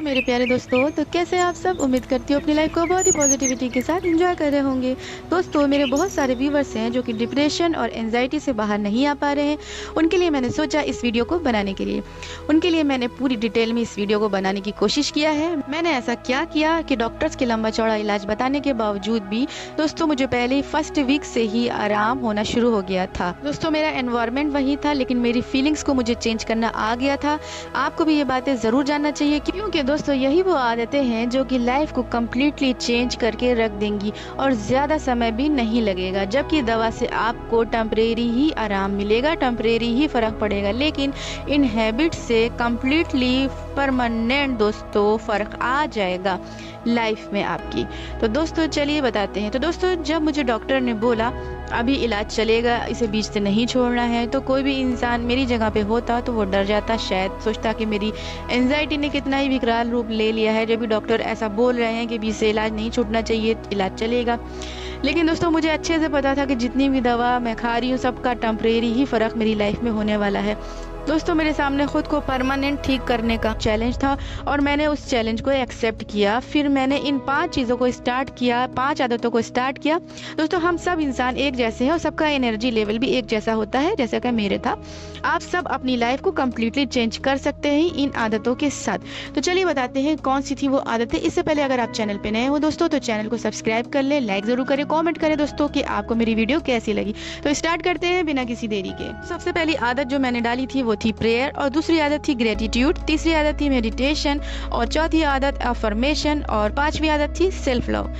मेरे प्यारे दोस्तों, तो कैसे हैं आप सब। उम्मीद करती हूँ अपनी लाइफ को बहुत ही पॉजिटिविटी के साथ एंजॉय कर रहे होंगे। दोस्तों, मेरे बहुत सारे व्यूवर्स हैं जो कि डिप्रेशन और एंजाइटी से बाहर नहीं आ पा रहे हैं। उनके लिए मैंने सोचा इस वीडियो को बनाने के लिए उनके लिए मैंने पूरी डिटेल में इस वीडियो को बनाने की कोशिश किया है। मैंने ऐसा क्या किया कि डॉक्टर्स के लंबा चौड़ा इलाज बताने के बावजूद भी दोस्तों मुझे पहले ही फर्स्ट वीक से ही आराम होना शुरू हो गया था। दोस्तों, मेरा एनवायरनमेंट वही था, लेकिन मेरी फीलिंग्स को मुझे चेंज करना आ गया था। आपको भी ये बातें जरूर जानना चाहिए, क्योंकि दोस्तों यही वो आदतें हैं जो कि लाइफ को कम्प्लीटली चेंज करके रख देंगी और ज़्यादा समय भी नहीं लगेगा। जबकि दवा से आपको टेम्परेरी ही आराम मिलेगा, टेम्परेरी ही फ़र्क पड़ेगा, लेकिन इन हैबिट से कम्प्लीटली परमानेंट दोस्तों फ़र्क आ जाएगा लाइफ में आपकी। तो दोस्तों चलिए बताते हैं। तो दोस्तों, जब मुझे डॉक्टर ने बोला अभी इलाज चलेगा, इसे बीच से नहीं छोड़ना है, तो कोई भी इंसान मेरी जगह पे होता तो वो डर जाता, शायद सोचता कि मेरी एंजाइटी ने कितना ही विकराल रूप ले लिया है। जब भी डॉक्टर ऐसा बोल रहे हैं कि बीच से इलाज नहीं छूटना चाहिए, इलाज चलेगा। लेकिन दोस्तों मुझे अच्छे से पता था कि जितनी भी दवा मैं खा रही हूँ सबका टेम्परेरी ही फ़र्क मेरी लाइफ में होने वाला है। दोस्तों, मेरे सामने खुद को परमानेंट ठीक करने का चैलेंज था और मैंने उस चैलेंज को एक्सेप्ट किया। फिर मैंने इन 5 चीज़ों को स्टार्ट किया, 5 आदतों को स्टार्ट किया। दोस्तों, हम सब इंसान एक जैसे हैं और सबका एनर्जी लेवल भी एक जैसा होता है, जैसा कि मेरे था। आप सब अपनी लाइफ को कम्प्लीटली चेंज कर सकते हैं इन आदतों के साथ। तो चलिए बताते हैं कौन सी थी वो आदतें। इससे पहले अगर आप चैनल पे नए हो दोस्तों तो चैनल को सब्सक्राइब कर ले, लाइक जरूर करें, कॉमेंट करें दोस्तों कि आपको मेरी वीडियो कैसी लगी। तो स्टार्ट करते हैं बिना किसी देरी के। सबसे पहली आदत जो मैंने डाली थी वो थी प्रेयर, और दूसरी आदत थी ग्रेटिट्यूड, तीसरी आदत थी मेडिटेशन, और चौथी आदत अफर्मेशन, और 5वीं आदत थी सेल्फ लव।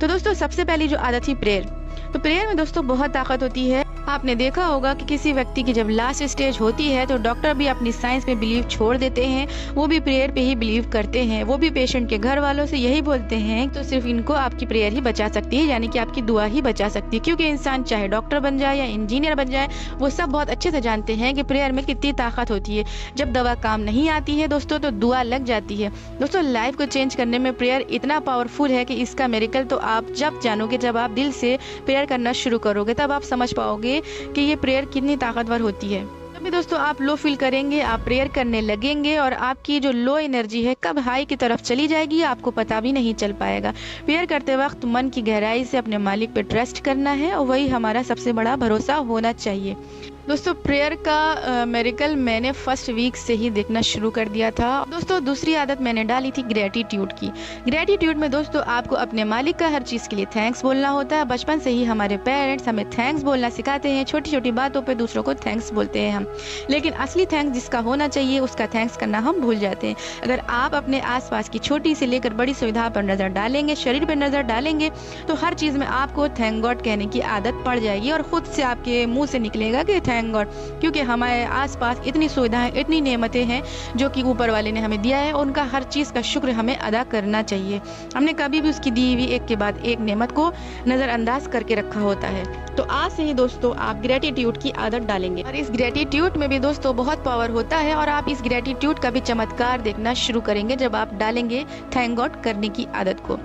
तो दोस्तों सबसे पहली जो आदत थी प्रेयर। तो प्रेयर में दोस्तों बहुत ताकत होती है। आपने देखा होगा कि किसी व्यक्ति की जब लास्ट स्टेज होती है तो डॉक्टर भी अपनी साइंस में बिलीव छोड़ देते हैं, वो भी प्रेयर पे ही बिलीव करते हैं। वो भी पेशेंट के घर वालों से यही बोलते हैं तो सिर्फ इनको आपकी प्रेयर ही बचा सकती है, यानी कि आपकी दुआ ही बचा सकती है। क्योंकि इंसान चाहे डॉक्टर बन जाए या इंजीनियर बन जाए, वो सब बहुत अच्छे से जानते हैं कि प्रेयर में कितनी ताकत होती है। जब दवा काम नहीं आती है दोस्तों तो दुआ लग जाती है। दोस्तों, लाइफ को चेंज करने में प्रेयर इतना पावरफुल है कि इसका मिरेकल तो आप जब जानोगे, जब आप दिल से प्रेयर करना शुरू करोगे, तब आप समझ पाओगे कि ये प्रेयर कितनी ताकतवर होती है। तभी दोस्तों आप लो फील करेंगे, आप प्रेयर करने लगेंगे और आपकी जो लो एनर्जी है कब हाई की तरफ चली जाएगी आपको पता भी नहीं चल पाएगा। प्रेयर करते वक्त मन की गहराई से अपने मालिक पे ट्रस्ट करना है और वही हमारा सबसे बड़ा भरोसा होना चाहिए। दोस्तों, प्रेयर का मिरेकल मैंने फर्स्ट वीक से ही देखना शुरू कर दिया था। दोस्तों, दूसरी आदत मैंने डाली थी ग्रेटिट्यूड की। ग्रेटिट्यूड में दोस्तों आपको अपने मालिक का हर चीज़ के लिए थैंक्स बोलना होता है। बचपन से ही हमारे पेरेंट्स हमें थैंक्स बोलना सिखाते हैं, छोटी छोटी बातों पे दूसरों को थैंक्स बोलते हैं हम। लेकिन असली थैंक्स जिसका होना चाहिए उसका थैंक्स करना हम भूल जाते हैं। अगर आप अपने आसपास की छोटी से लेकर बड़ी सुविधा पर नज़र डालेंगे, शरीर पर नज़र डालेंगे, तो हर चीज़ में आपको थैंक गॉड कहने की आदत पड़ जाएगी और खुद से आपके मुँह से निकलेगा कि थैंक गॉड। क्योंकि हमारे आसपास इतनी सुविधाएं, इतनी नेमतें हैं जो कि ऊपर वाले ने हमें दिया है, उनका हर चीज़ का शुक्र हमें अदा करना चाहिए। हमने कभी भी उसकी दी हुई एक के बाद एक नेमत को नज़रअंदाज करके रखा होता है। तो आज से ही दोस्तों आप ग्रेटिट्यूड की आदत डालेंगे और इस ग्रेटिट्यूड में भी दोस्तों बहुत पावर होता है और आप इस ग्रेटिट्यूड का भी चमत्कार देखना शुरू करेंगे जब आप डालेंगे थैंक गॉड करने की आदत को।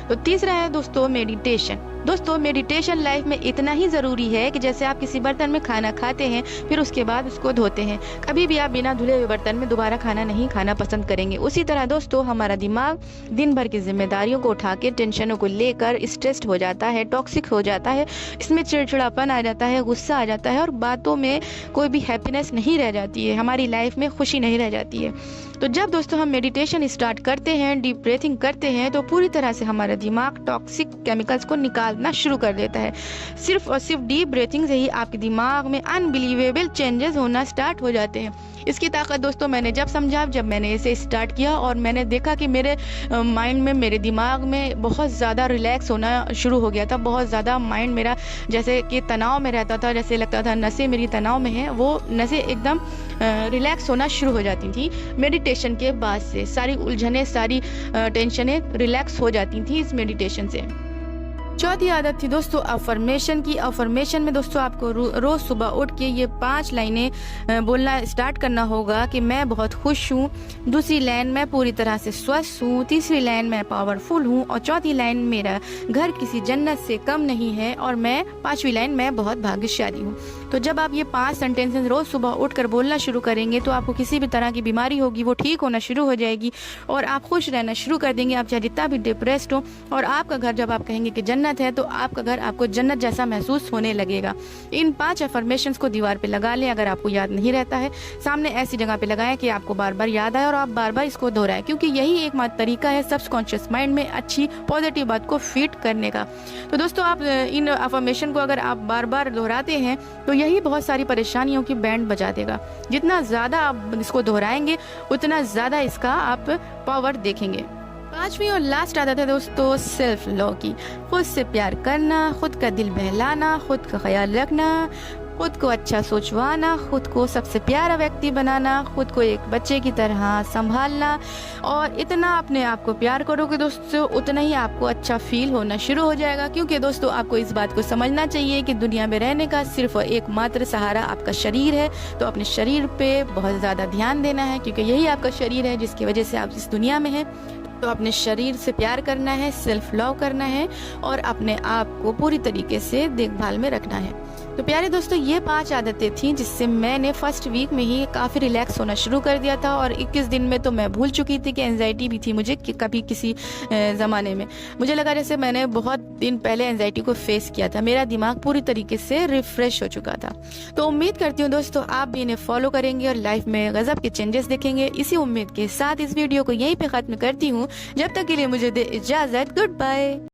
तो तीसरा है दोस्तों मेडिटेशन। दोस्तों, मेडिटेशन लाइफ में इतना ही ज़रूरी है कि जैसे आप किसी बर्तन में खाना खाते हैं फिर उसके बाद उसको धोते हैं, कभी भी आप बिना धुले हुए बर्तन में दोबारा खाना नहीं खाना पसंद करेंगे। उसी तरह दोस्तों हमारा दिमाग दिन भर की जिम्मेदारियों को उठा के टेंशनों को लेकर स्ट्रेस्ड हो जाता है, टॉक्सिक हो जाता है, इसमें चिड़चिड़ापन आ जाता है, गुस्सा आ जाता है और बातों में कोई भी हैप्पीनेस नहीं रह जाती है, हमारी लाइफ में खुशी नहीं रह जाती है। तो जब दोस्तों हम मेडिटेशन स्टार्ट करते हैं, डीप ब्रीथिंग करते हैं, तो पूरी तरह से हमारा दिमाग टॉक्सिक केमिकल्स को निकालना शुरू कर देता है। सिर्फ और सिर्फ डीप ब्रीथिंग से ही आपके दिमाग में अनबिलीवेबल चेंजेस होना स्टार्ट हो जाते हैं। इसकी ताकत दोस्तों मैंने जब समझा, जब मैंने इसे स्टार्ट किया और मैंने देखा कि मेरे माइंड में, मेरे दिमाग में बहुत ज़्यादा रिलैक्स होना शुरू हो गया था। बहुत ज़्यादा माइंड मेरा जैसे कि तनाव में रहता था, जैसे लगता था नसें मेरी तनाव में हैं, वो नसें एकदम रिलैक्स होना शुरू हो जाती थी। मेडिटेशन के बाद से सारी उलझनें, सारी टेंशनें रिलैक्स हो जाती थी इस मेडिटेशन से। चौथी आदत थी दोस्तों अफर्मेशन की। अफर्मेशन में दोस्तों आपको रोज सुबह उठ के ये 5 लाइनें बोलना स्टार्ट करना होगा कि मैं बहुत खुश हूँ, दूसरी लाइन मैं पूरी तरह से स्वस्थ हूँ, तीसरी लाइन मैं पावरफुल हूँ, और चौथी लाइन मेरा घर किसी जन्नत से कम नहीं है, और मैं 5वीं लाइन मैं बहुत भाग्यशाली हूँ। तो जब आप ये 5 सेंटेंसेस रोज़ सुबह उठकर बोलना शुरू करेंगे तो आपको किसी भी तरह की बीमारी होगी वो ठीक होना शुरू हो जाएगी और आप खुश रहना शुरू कर देंगे। आप चाहे जितना भी डिप्रेस्ड हो, और आपका घर, जब आप कहेंगे कि जन्नत है, तो आपका घर आपको जन्नत जैसा महसूस होने लगेगा। इन 5 अफर्मेशंस को दीवार पे लगा लें। अगर आपको याद नहीं रहता है, सामने ऐसी जगह पे लगाएं कि आपको बार बार याद आए और आप बार बार इसको दोहराएं, क्योंकि यही एकमात्र तरीका है सबकॉन्शियस माइंड में अच्छी पॉजिटिव बात को फिट करने का। तो दोस्तों, आप इन अफर्मेशन को अगर आप बार बार दोहराते हैं तो यही बहुत सारी परेशानियों की बैंड बजा देगा। जितना ज़्यादा आप इसको दोहराएंगे उतना ज़्यादा इसका आप पावर देखेंगे। 5वीं और लास्ट आदत है दोस्तों सेल्फ लव की। खुद से प्यार करना, खुद का दिल बहलाना, खुद का ख्याल रखना, खुद को अच्छा सोचवाना, खुद को सबसे प्यारा व्यक्ति बनाना, खुद को एक बच्चे की तरह संभालना। और इतना अपने आप को प्यार करोगे दोस्तों, उतना ही आपको अच्छा फील होना शुरू हो जाएगा। क्योंकि दोस्तों, आपको इस बात को समझना चाहिए कि दुनिया में रहने का सिर्फ एकमात्र सहारा आपका शरीर है। तो अपने शरीर पे बहुत ज़्यादा ध्यान देना है, क्योंकि यही आपका शरीर है जिसकी वजह से आप इस दुनिया में हैं। तो अपने शरीर से प्यार करना है, सेल्फ लव करना है और अपने आप को पूरी तरीके से देखभाल में रखना है। तो प्यारे दोस्तों, ये 5 आदतें थी जिससे मैंने फर्स्ट वीक में ही काफ़ी रिलैक्स होना शुरू कर दिया था। और 21 दिन में तो मैं भूल चुकी थी कि एंजाइटी भी थी मुझे कि कभी किसी ज़माने में। मुझे लगा जैसे मैंने बहुत दिन पहले एंजाइटी को फेस किया था। मेरा दिमाग पूरी तरीके से रिफ्रेश हो चुका था। तो उम्मीद करती हूँ दोस्तों आप भी इन्हें फॉलो करेंगे और लाइफ में गजब के चेंजेस देखेंगे। इसी उम्मीद के साथ इस वीडियो को यहीं पे ख़त्म करती हूँ। जब तक के लिए मुझे दे इजाज़त, गुड बाय।